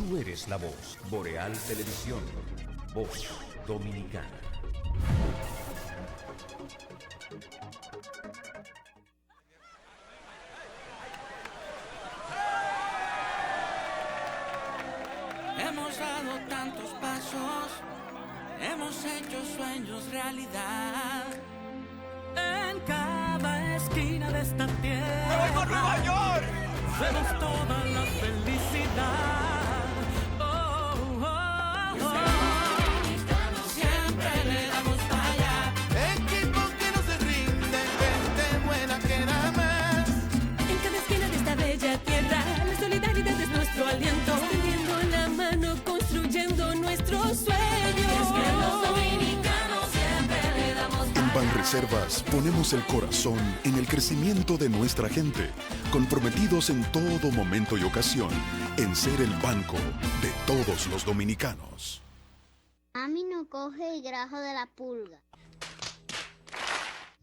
Tú eres la voz. Boreal Televisión. Voz Dominicana. Hemos dado tantos pasos, hemos hecho sueños realidad. En cada esquina de esta tierra, ¡Me voy por Nueva York! vemos toda la felicidad. Oh, oh, oh. Siempre le damos para allá. Equipo que no se rinde, gente buena que da más. En cada esquina de esta bella tierra, la solidaridad es nuestro aliento. Tendiendo la mano, construyendo nuestros sueños. Los dominicanos siempre le damos para En Banreservas ponemos el corazón en el crecimiento de nuestra gente, comprometidos en todo momento y ocasión en ser el banco de todos los dominicanos. Mami no coge el grajo de la pulga.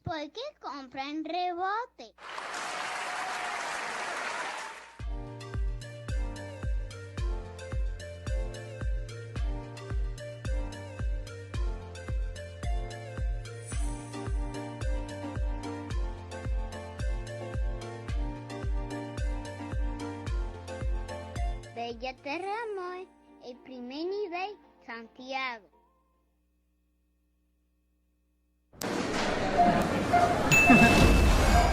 ¿Por qué compra en rebote? Bella Terramón, el primer nivel, Santiago.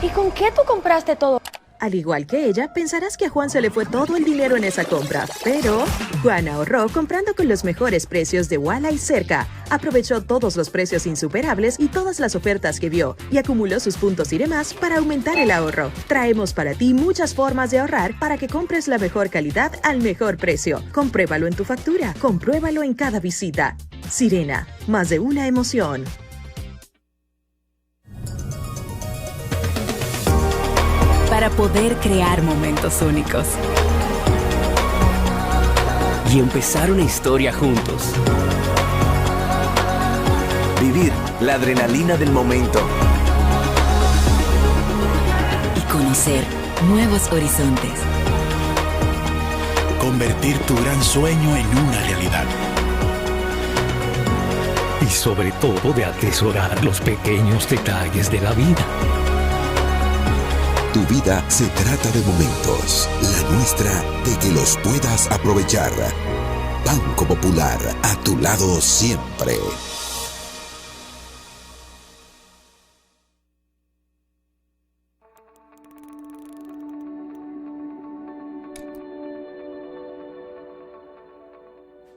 ¿Y con qué tú compraste todo? Al igual que ella, pensarás que a Juan se le fue todo el dinero en esa compra, pero Juan ahorró comprando con los mejores precios de Walla y Cerca. Aprovechó todos los precios insuperables y todas las ofertas que vio y acumuló sus puntos y demás para aumentar el ahorro. Traemos para ti muchas formas de ahorrar para que compres la mejor calidad al mejor precio. Compruébalo en tu factura, compruébalo en cada visita. Sirena, más de una emoción. Para poder crear momentos únicos y empezar una historia juntos. Vivir la adrenalina del momento y conocer nuevos horizontes. Convertir tu gran sueño en una realidad. Y sobre todo de atesorar los pequeños detalles de la vida. Tu vida se trata de momentos, la nuestra de que los puedas aprovechar. Banco Popular, a tu lado siempre.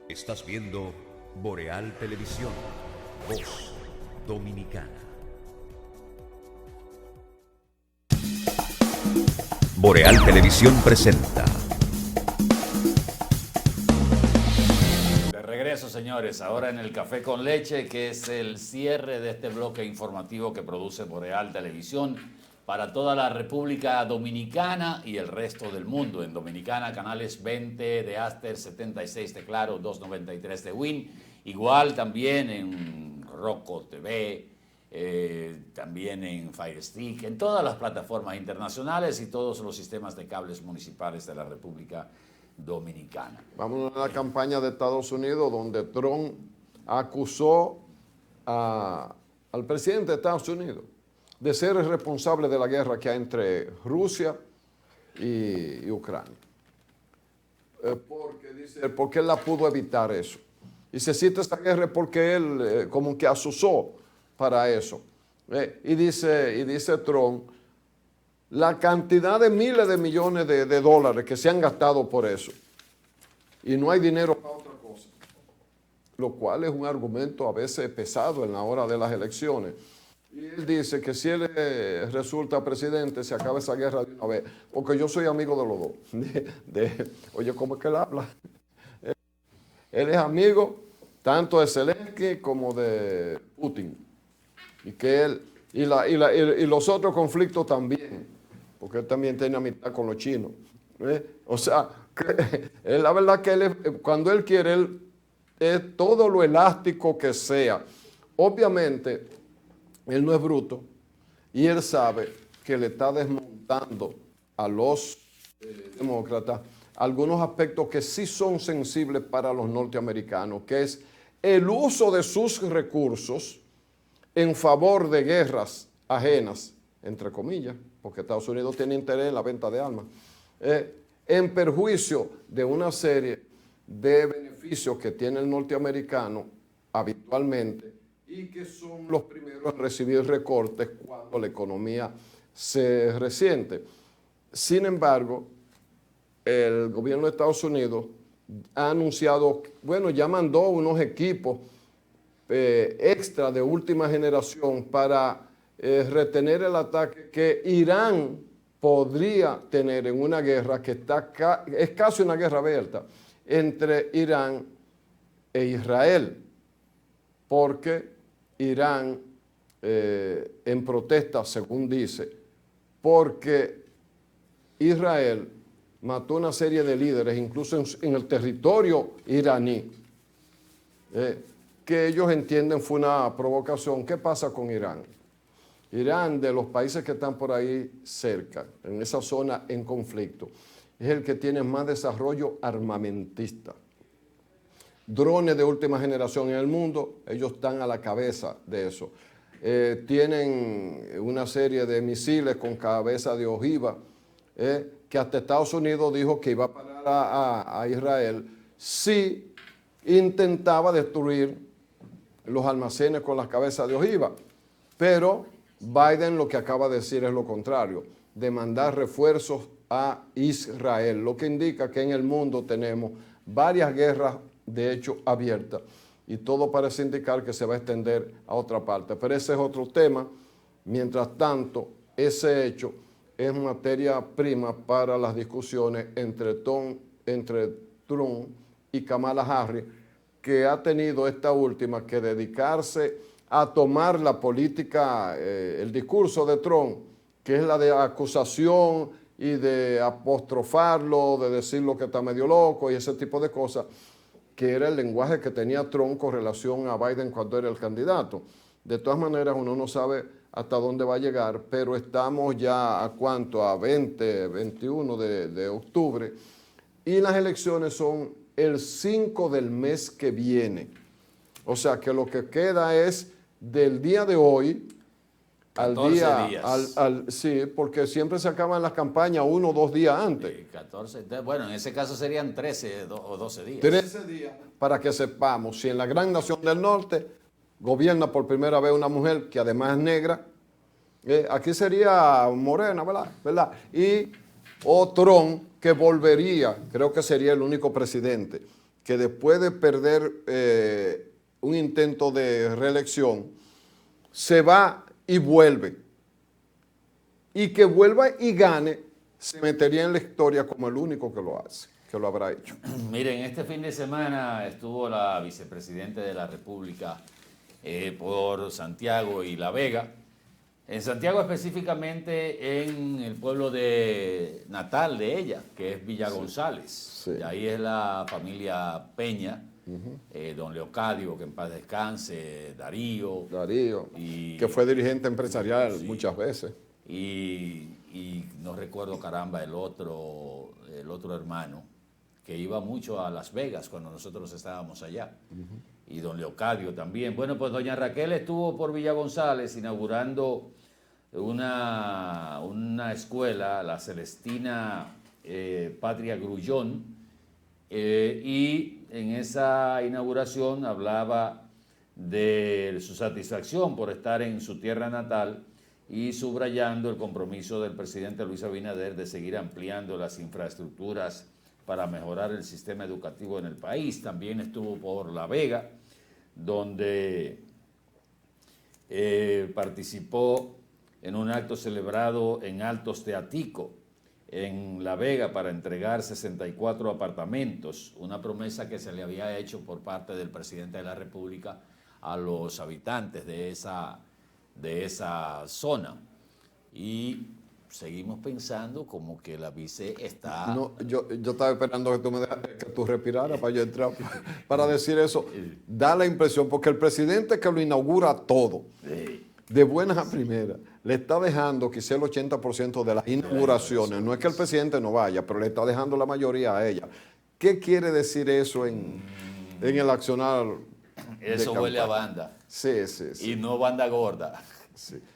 Estás viendo Boreal Televisión. Voz Dominicana. Boreal Televisión presenta. De regreso, señores, ahora en el Café con Leche, que es el cierre de este bloque informativo que produce Boreal Televisión para toda la República Dominicana y el resto del mundo. En Dominicana, canales 20 de Aster, 76 de Claro, 293 de Win. Igual también en Rocco TV, también en Fire Stick, en todas las plataformas internacionales y todos los sistemas de cables municipales de la República Dominicana. Vamos a la campaña de Estados Unidos donde Trump acusó al presidente de Estados Unidos de ser el responsable de la guerra que hay entre Rusia y Ucrania. Porque él la pudo evitar eso. Y se cita esta guerra porque él como que asusó para eso. Y dice Trump, la cantidad de miles de millones de dólares que se han gastado por eso. Y no hay dinero para otra cosa. Lo cual es un argumento a veces pesado en la hora de las elecciones. Y él dice que si él resulta presidente, se acaba esa guerra de una vez. Porque yo soy amigo de los dos. Oye, ¿cómo es que él habla? Él es amigo tanto de Zelensky como de Putin. Y que él y los otros conflictos también, porque él también tiene amistad con los chinos. O sea, la verdad que cuando él quiere, él es todo lo elástico que sea. Obviamente, él no es bruto y él sabe que le está desmontando a los demócratas algunos aspectos que sí son sensibles para los norteamericanos, que es el uso de sus recursos en favor de guerras ajenas, entre comillas, porque Estados Unidos tiene interés en la venta de armas, en perjuicio de una serie de beneficios que tiene el norteamericano habitualmente y que son los primeros en recibir recortes cuando la economía se resiente. Sin embargo, el gobierno de Estados Unidos ha anunciado, bueno, ya mandó unos equipos extra de última generación para retener el ataque que Irán podría tener en una guerra que es casi una guerra abierta entre Irán e Israel, porque Irán, en protesta, según dice, porque Israel mató una serie de líderes, incluso en el territorio iraní, que ellos entienden fue una provocación. ¿Qué pasa con Irán? Irán, de los países que están por ahí cerca, en esa zona en conflicto, es el que tiene más desarrollo armamentista. Drones de última generación en el mundo, ellos están a la cabeza de eso. Tienen una serie de misiles con cabeza de ojiva, que hasta Estados Unidos dijo que iba a parar a Israel si intentaba destruir los almacenes con las cabezas de ojiva. Pero Biden lo que acaba de decir es lo contrario, de mandar refuerzos a Israel, lo que indica que en el mundo tenemos varias guerras de hecho abiertas y todo parece indicar que se va a extender a otra parte. Pero ese es otro tema. Mientras tanto, ese hecho es materia prima para las discusiones entre Trump y Kamala Harris, que ha tenido esta última que dedicarse a tomar la política, el discurso de Trump, que es la de acusación y de apostrofarlo, de decirlo que está medio loco y ese tipo de cosas, que era el lenguaje que tenía Trump con relación a Biden cuando era el candidato. De todas maneras, uno no sabe hasta dónde va a llegar, pero estamos ya a 21 de octubre, y las elecciones son el 5 del mes que viene. O sea que lo que queda es del día de hoy al día, sí, porque siempre se acaban las campañas 1 o 2 días antes. 14, bueno, en ese caso serían 13 o 12 días. 13 días para que sepamos si en la gran nación del norte gobierna por primera vez una mujer que además es negra, aquí sería morena, ¿verdad? Y Trump, que volvería, creo que sería el único presidente que después de perder un intento de reelección, se va y vuelve. Y que vuelva y gane, se metería en la historia como el único que lo hace, que lo habrá hecho. Miren, este fin de semana estuvo la vicepresidenta de la República por Santiago y La Vega. En Santiago específicamente en el pueblo natal de ella, que es Villa González. Sí. Y ahí es la familia Peña, don Leocadio, que en paz descanse, Darío, que fue dirigente empresarial muchas veces. Y no recuerdo, caramba, el otro hermano, que iba mucho a Las Vegas cuando nosotros estábamos allá. Y don Leocadio también. Bueno, pues doña Raquel estuvo por Villa González inaugurando una escuela, la Celestina Patria Grullón, y en esa inauguración hablaba de su satisfacción por estar en su tierra natal y subrayando el compromiso del presidente Luis Abinader de seguir ampliando las infraestructuras para mejorar el sistema educativo en el país. También estuvo por La Vega, donde participó en un acto celebrado en Altos de Atico, en La Vega, para entregar 64 apartamentos, una promesa que se le había hecho por parte del presidente de la República a los habitantes de esa zona. Y seguimos pensando como que la vice está... No, yo estaba esperando que tú respiraras para yo entrar, para decir eso. Da la impresión, porque el presidente que lo inaugura todo, de buenas a primeras, le está dejando quizá el 80% de las inauguraciones. No es que el presidente no vaya, pero le está dejando la mayoría a ella. ¿Qué quiere decir eso en el accionar? Eso huele a banda. Sí, sí, sí. Y no banda gorda.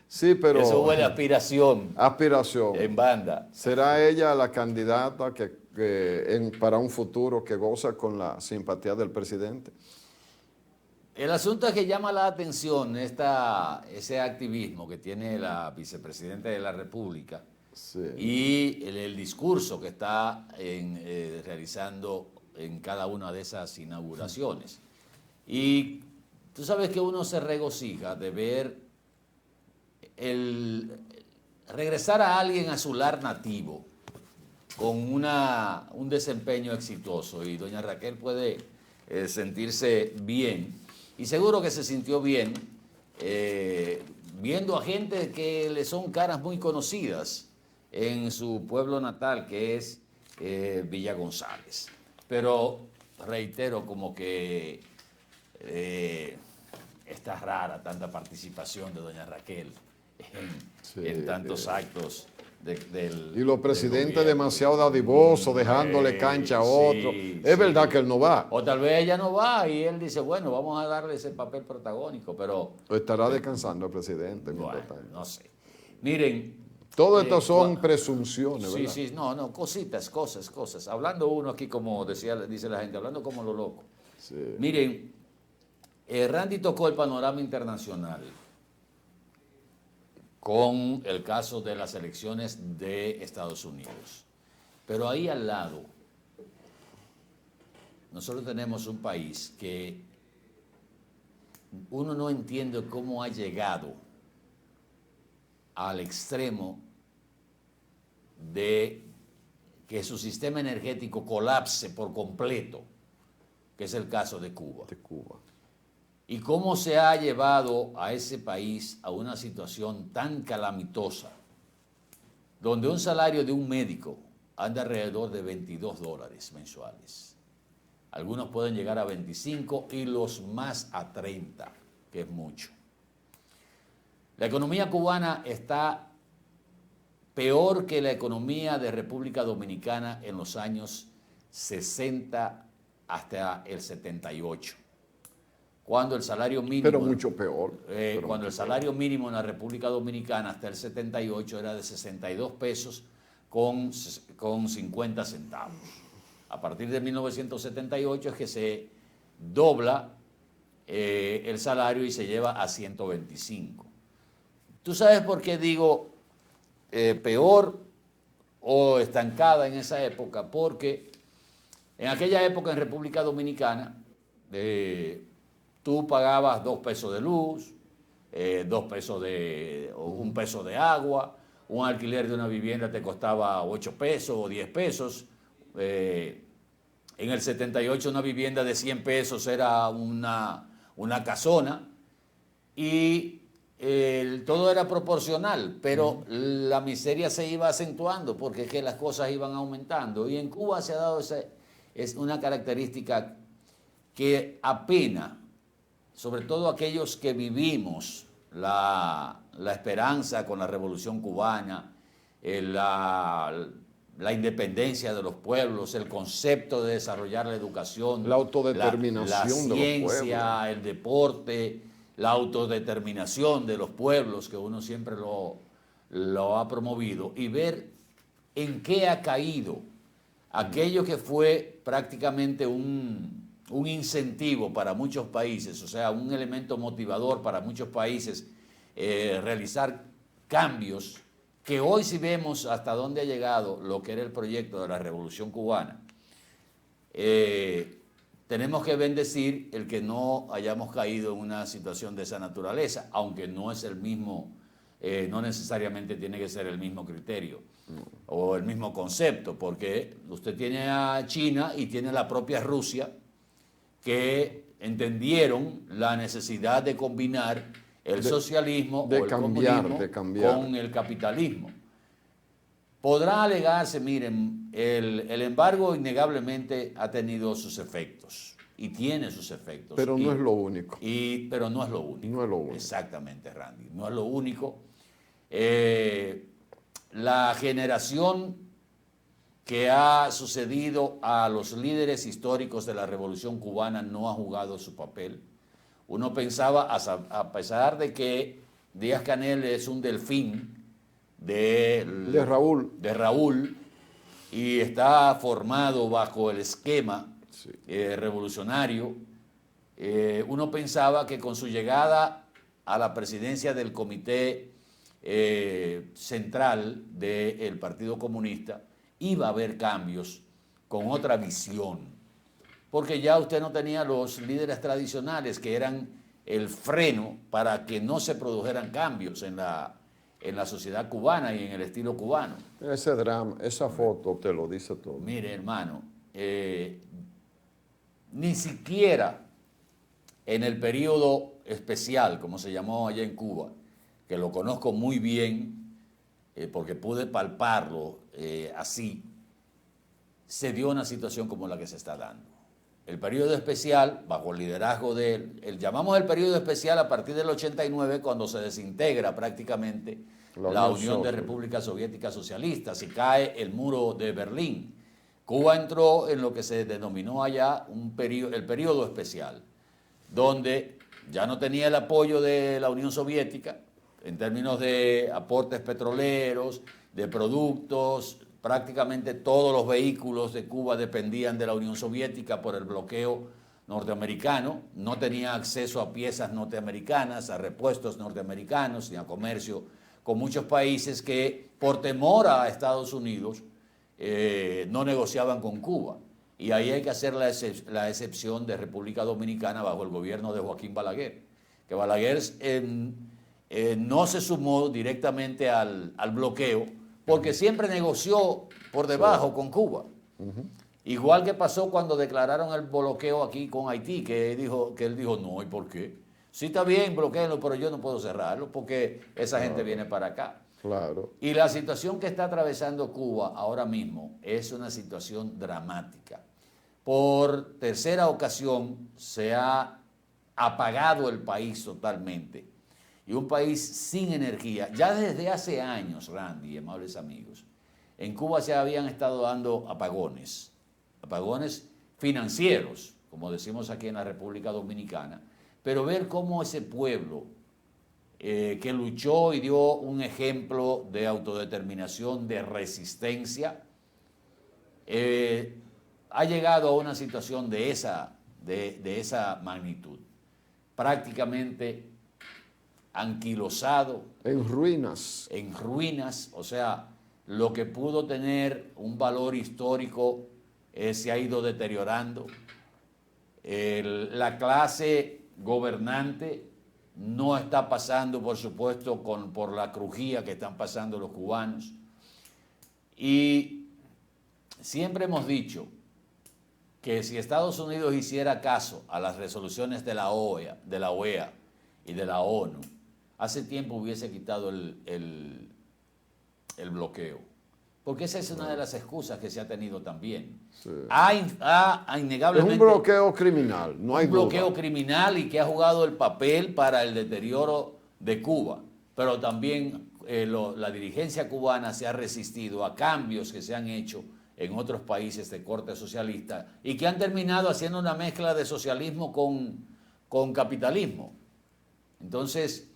Sí, pero... Eso huele a aspiración. Aspiración. En banda. ¿Será ella la candidata para un futuro que goza con la simpatía del presidente? El asunto es que llama la atención ese activismo que tiene la vicepresidenta de la República y el discurso que está realizando en cada una de esas inauguraciones. Y tú sabes que uno se regocija de ver regresar a alguien a su lar nativo con un desempeño exitoso, y doña Raquel puede sentirse bien, y seguro que se sintió bien viendo a gente que le son caras muy conocidas en su pueblo natal, que es Villa González. Pero reitero, como que está rara tanta participación de doña Raquel en tantos actos y los presidentes demasiado dadivosos, dejándole cancha a otro. Es verdad que él no va. O tal vez ella no va y él dice, bueno, vamos a darle ese papel protagónico, pero... O estará descansando el presidente. Bueno, no sé. Miren... Todo esto son presunciones, ¿verdad? Sí, no, cositas, cosas. Hablando uno aquí, como dice la gente, hablando como lo loco. Sí. Miren, Randy tocó el panorama internacional con el caso de las elecciones de Estados Unidos. Pero ahí al lado, nosotros tenemos un país que uno no entiende cómo ha llegado al extremo de que su sistema energético colapse por completo, que es el caso de Cuba. Y cómo se ha llevado a ese país a una situación tan calamitosa, donde un salario de un médico anda alrededor de $22 mensuales. Algunos pueden llegar a 25 y los más a 30, que es mucho. La economía cubana está peor que la economía de República Dominicana en los años 60 hasta el 78. Cuando el salario mínimo... Pero mucho peor. Cuando el salario mínimo en la República Dominicana hasta el 78 era de 62 pesos con 50 centavos. A partir de 1978 es que se dobla el salario y se lleva a 125. ¿Tú sabes por qué digo peor o estancada en esa época? Porque en aquella época en República Dominicana tú pagabas 2 pesos de luz, 2 pesos un peso de agua, un alquiler de una vivienda te costaba 8 pesos o 10 pesos. En el 78 una vivienda de 100 pesos era una casona y todo era proporcional, pero la miseria se iba acentuando porque es que las cosas iban aumentando. Y en Cuba se ha dado es una característica que apena, sobre todo aquellos que vivimos la esperanza con la Revolución Cubana, la independencia de los pueblos, el concepto de desarrollar la educación, la autodeterminación la de los ciencia, pueblos, el deporte, la autodeterminación de los pueblos, que uno siempre lo ha promovido, y ver en qué ha caído aquello que fue prácticamente un incentivo para muchos países, o sea, un elemento motivador para muchos países, realizar cambios, que hoy si vemos hasta dónde ha llegado lo que era el proyecto de la Revolución Cubana, tenemos que bendecir el que no hayamos caído en una situación de esa naturaleza, aunque no es el mismo, no necesariamente tiene que ser el mismo criterio o el mismo concepto, porque usted tiene a China y tiene la propia Rusia, que entendieron la necesidad de combinar el socialismo o el comunismo con el capitalismo. Podrá alegarse, miren, el embargo innegablemente ha tenido sus efectos y tiene sus efectos. Pero no es lo único. Pero no es lo único. No es lo único. Exactamente, Randy. No es lo único. La generación que ha sucedido a los líderes históricos de la Revolución Cubana no ha jugado su papel. Uno pensaba, a pesar de que Díaz-Canel es un delfín de Raúl y está formado bajo el esquema revolucionario, uno pensaba que con su llegada a la presidencia del Comité Central del Partido Comunista iba a haber cambios con otra visión, porque ya usted no tenía los líderes tradicionales que eran el freno para que no se produjeran cambios en la sociedad cubana y en el estilo cubano. Ese drama, esa foto te lo dice todo. Mire, hermano, ni siquiera en el periodo especial, como se llamó allá en Cuba, que lo conozco muy bien, porque pude palparlo así, se dio una situación como la que se está dando. El periodo especial, bajo el liderazgo de él, llamamos el periodo especial a partir del 89, cuando se desintegra prácticamente la Unión de Repúblicas Soviéticas Socialistas y cae el muro de Berlín. Cuba entró en lo que se denominó allá el periodo especial, donde ya no tenía el apoyo de la Unión Soviética en términos de aportes petroleros, de productos. Prácticamente todos los vehículos de Cuba dependían de la Unión Soviética por el bloqueo norteamericano. No tenía acceso a piezas norteamericanas, a repuestos norteamericanos, ni a comercio con muchos países que, por temor a Estados Unidos, no negociaban con Cuba. Y ahí hay que hacer la excepción de República Dominicana bajo el gobierno de Joaquín Balaguer, que Balaguer no se sumó directamente al bloqueo, porque siempre negoció por debajo con Cuba. Igual que pasó cuando declararon el bloqueo aquí con Haití, que él dijo no, ¿y por qué? Sí, está bien, bloqueenlo, pero yo no puedo cerrarlo porque esa gente viene para acá. Claro. Y la situación que está atravesando Cuba ahora mismo es una situación dramática. Por tercera ocasión se ha apagado el país totalmente. Y un país sin energía. Ya desde hace años, Randy, amables amigos, en Cuba se habían estado dando apagones financieros, como decimos aquí en la República Dominicana, pero ver cómo ese pueblo que luchó y dio un ejemplo de autodeterminación, de resistencia, ha llegado a una situación de esa magnitud, prácticamente anquilosado. En ruinas. En ruinas, o sea, lo que pudo tener un valor histórico se ha ido deteriorando. La clase gobernante no está pasando, por supuesto, por la crujía que están pasando los cubanos. Y siempre hemos dicho que si Estados Unidos hiciera caso a las resoluciones de la OEA y de la ONU, hace tiempo hubiese quitado el bloqueo. Porque esa es una de las excusas que se ha tenido también. Sí. Innegablemente, es un bloqueo criminal, no hay duda. Un bloqueo criminal y que ha jugado el papel para el deterioro de Cuba. Pero también la dirigencia cubana se ha resistido a cambios que se han hecho en otros países de corte socialista y que han terminado haciendo una mezcla de socialismo con capitalismo. Entonces,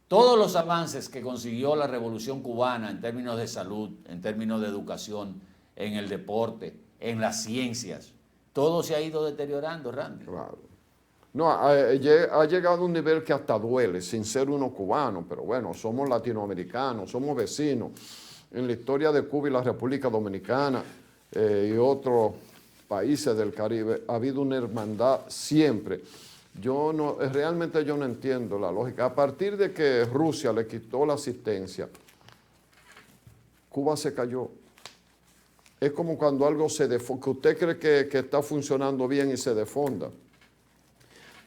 todos los avances que consiguió la Revolución Cubana en términos de salud, en términos de educación, en el deporte, en las ciencias, todo se ha ido deteriorando, Randy. Claro. No, ha llegado a un nivel que hasta duele, sin ser uno cubano, pero bueno, somos latinoamericanos, somos vecinos. En la historia de Cuba y la República Dominicana y otros países del Caribe ha habido una hermandad siempre. Realmente yo no entiendo la lógica. A partir de que Rusia le quitó la asistencia, Cuba se cayó. Es como cuando algo que usted cree que está funcionando bien y se defonda.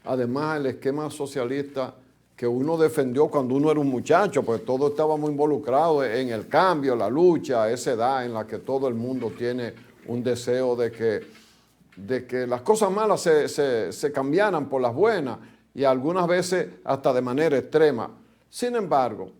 Además, el esquema socialista que uno defendió cuando uno era un muchacho, pues todos estábamos involucrados en el cambio, la lucha, esa edad en la que todo el mundo tiene un deseo de que las cosas malas se cambiaran por las buenas y algunas veces hasta de manera extrema. Sin embargo,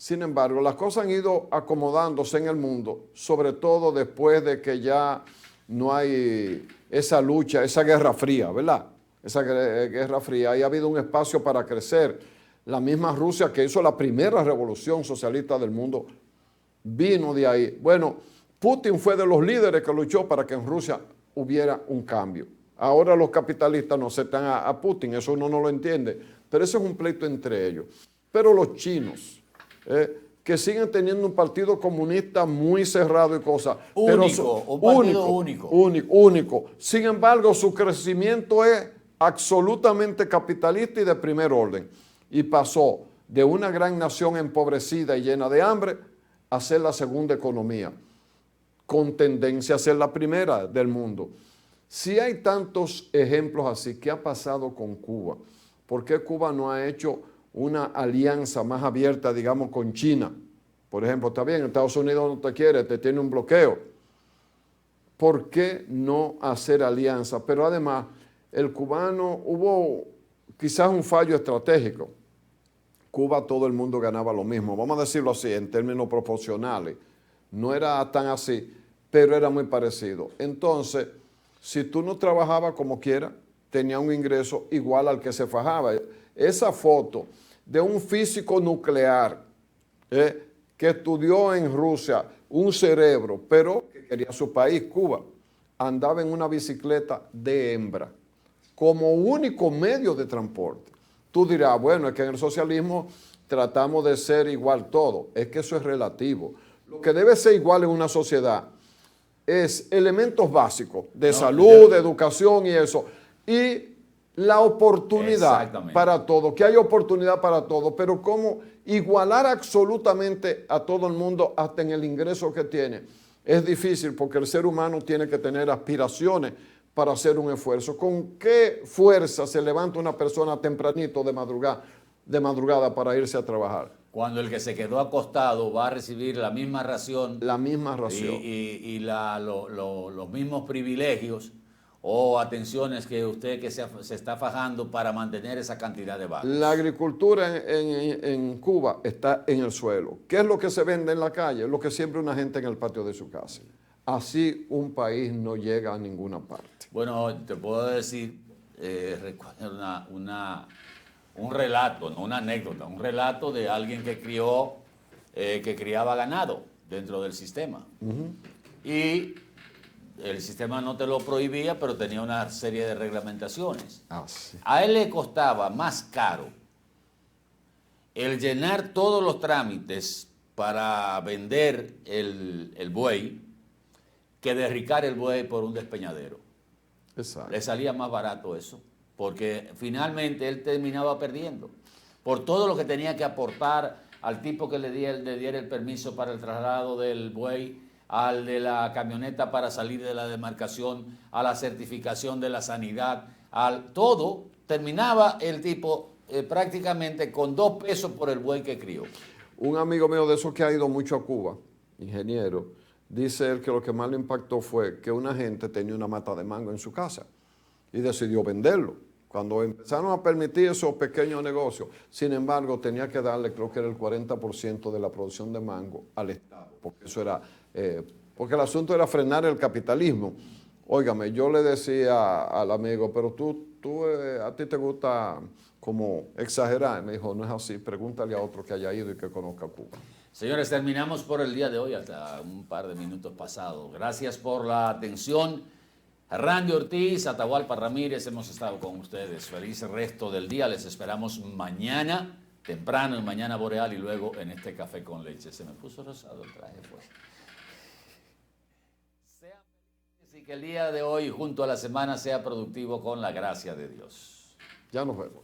Sin embargo, las cosas han ido acomodándose en el mundo, sobre todo después de que ya no hay esa lucha, esa guerra fría, ¿verdad? Esa guerra fría, y ha habido un espacio para crecer. La misma Rusia, que hizo la primera revolución socialista del mundo, vino de ahí. Bueno, Putin fue de los líderes que luchó para que en Rusia hubiera un cambio. Ahora los capitalistas no aceptan a Putin, eso uno no lo entiende, pero ese es un pleito entre ellos. Pero los chinos, que siguen teniendo un partido comunista muy cerrado y cosas. Único. Sin embargo, su crecimiento es absolutamente capitalista y de primer orden. Y pasó de una gran nación empobrecida y llena de hambre a ser la segunda economía, con tendencia a ser la primera del mundo. Si hay tantos ejemplos así, ¿qué ha pasado con Cuba? ¿Por qué Cuba no ha hecho una alianza más abierta, digamos, con China? Por ejemplo, está bien, Estados Unidos no te quiere, te tiene un bloqueo. ¿Por qué no hacer alianza? Pero además, el cubano, hubo quizás un fallo estratégico. Cuba, todo el mundo ganaba lo mismo, vamos a decirlo así, en términos proporcionales. No era tan así, pero era muy parecido. Entonces, si tú no trabajabas como quiera, tenía un ingreso igual al que se fajaba. Esa foto de un físico nuclear que estudió en Rusia un cerebro, pero que quería su país, Cuba, andaba en una bicicleta de hembra como único medio de transporte. Tú dirás, bueno, es que en el socialismo tratamos de ser igual todo. Es que eso es relativo. Lo que debe ser igual en una sociedad es elementos básicos de salud, de educación y eso. Y la oportunidad para todo, que hay oportunidad para todo, pero cómo igualar absolutamente a todo el mundo hasta en el ingreso que tiene. Es difícil porque el ser humano tiene que tener aspiraciones para hacer un esfuerzo. ¿Con qué fuerza se levanta una persona tempranito de madrugada para irse a trabajar? Cuando el que se quedó acostado va a recibir la misma ración. La misma ración. Y los mismos privilegios o atenciones que usted que se está fajando para mantener esa cantidad de vacas. La agricultura en Cuba está en el suelo. ¿Qué es lo que se vende en la calle? Lo que siembra una gente en el patio de su casa. Así un país no llega a ninguna parte. Bueno, te puedo decir, recuerdo un relato, no una anécdota, un relato de alguien que criaba ganado dentro del sistema. Y el sistema no te lo prohibía, pero tenía una serie de reglamentaciones. Sí. A él le costaba más caro el llenar todos los trámites para vender el buey que derricar el buey por un despeñadero. Exacto. Le salía más barato eso, porque finalmente él terminaba perdiendo por todo lo que tenía que aportar al tipo que le diera el permiso para el traslado del buey, al de la camioneta para salir de la demarcación, a la certificación de la sanidad, todo, terminaba el tipo prácticamente con 2 pesos por el buey que crió. Un amigo mío de esos que ha ido mucho a Cuba, ingeniero, dice él que lo que más le impactó fue que una gente tenía una mata de mango en su casa y decidió venderlo. Cuando empezaron a permitir esos pequeños negocios, sin embargo, tenía que darle, creo que era el 40% de la producción de mango al Estado, porque eso era, porque el asunto era frenar el capitalismo. Óigame, yo le decía al amigo, pero a ti te gusta como exagerar. Me dijo, no es así, pregúntale a otro que haya ido y que conozca Cuba. Señores, terminamos por el día de hoy, hasta un par de minutos pasados. Gracias por la atención. Randy Ortiz, Atahualpa Ramírez, hemos estado con ustedes. Feliz resto del día. Les esperamos mañana, temprano, en Mañana Boreal y luego en este Café con Leche. Se me puso rosado el traje, pues. Sean felices y que el día de hoy, junto a la semana, sea productivo con la gracia de Dios. Ya nos vemos.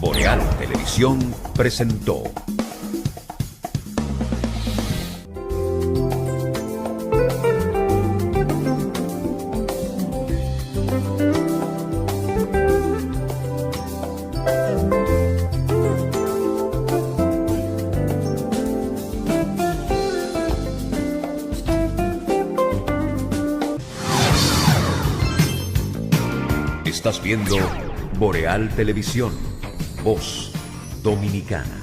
Boreal Televisión presentó Estás viendo Boreal Televisión, voz Dominicana.